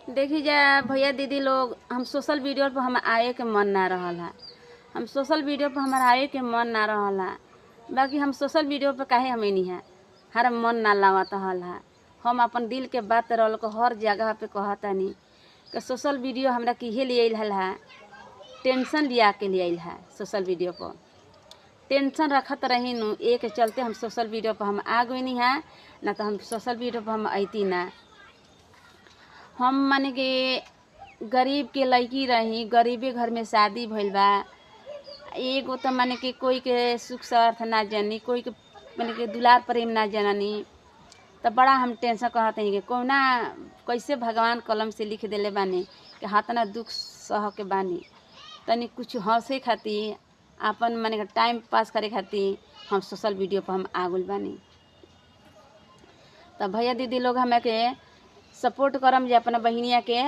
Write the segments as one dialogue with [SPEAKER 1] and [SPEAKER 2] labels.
[SPEAKER 1] देखी जा भैया दीदी लोग, हम सोशल वीडियो पर हम आए के मन ना रहल है। हम सोशल वीडियो पर हमारा आए के मन ना रहल है। बाकी हम सोशल वीडियो पर काहे हमें नहीं है, हर मन ना लागत हल है। हम अपन दिल के बात रहल को हर जगह पे कहतानी कि सोशल वीडियो हमरा किहे लिए आइल है, टेंशन लिया के लिए आइल है। सोशल वीडियो पर टेंशन रखत रही नु, एक चलते हम सोशल वीडियो पर हम आ गई नहीं है, ना तो हम सोशल वीडियो पर हम अती ना। हम माने कि गरीब के लड़की रही, गरीबे घर में शादी भइल बा। एगो तो माने कि कोई के सुख स्वार्थ ना जानी, कोई के माने कि दुलार प्रेम ना जाननी। तो बड़ा हम टेंशन कहते हैं कि कौना कैसे भगवान कलम से लिख देले बानी कि हाथना दुख सह के बानी। तनी कुछ हंसे खातिर, अपन माने कि टाइम पास करे खातिर हम सोशल वीडियो पर हम आगुल बानी। तो भैया दीदी लोग हमें के सपोर्ट करम जा, अपना बहनिया के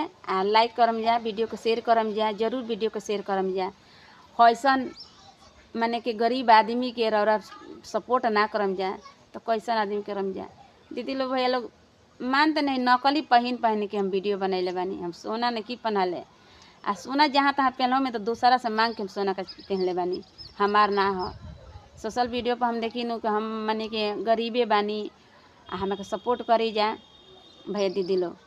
[SPEAKER 1] लाइक करम जा, वीडियो को शेयर करम जा, जरूर वीडियो को शेयर करम जा। कैसन माने कि गरीब आदमी के रौरा सपोर्ट ना करम जा तो कैसन आदमी करम जा। दीदी लोग भैया लोग मानते नहीं, नकली पहन के हम वीडियो बनैले बानी। हम सोना नहीं पहनले, आ सोना जहाँ तहाँ पहनो में तो दूसरा से मांग के हम सोना का पहनले बानी, हमार ना हो। सोशल वीडियो पर हम देखी नु कि हम माने कि गरीबे बानी, हमें सपोर्ट करी जा भैया दीदी लोग।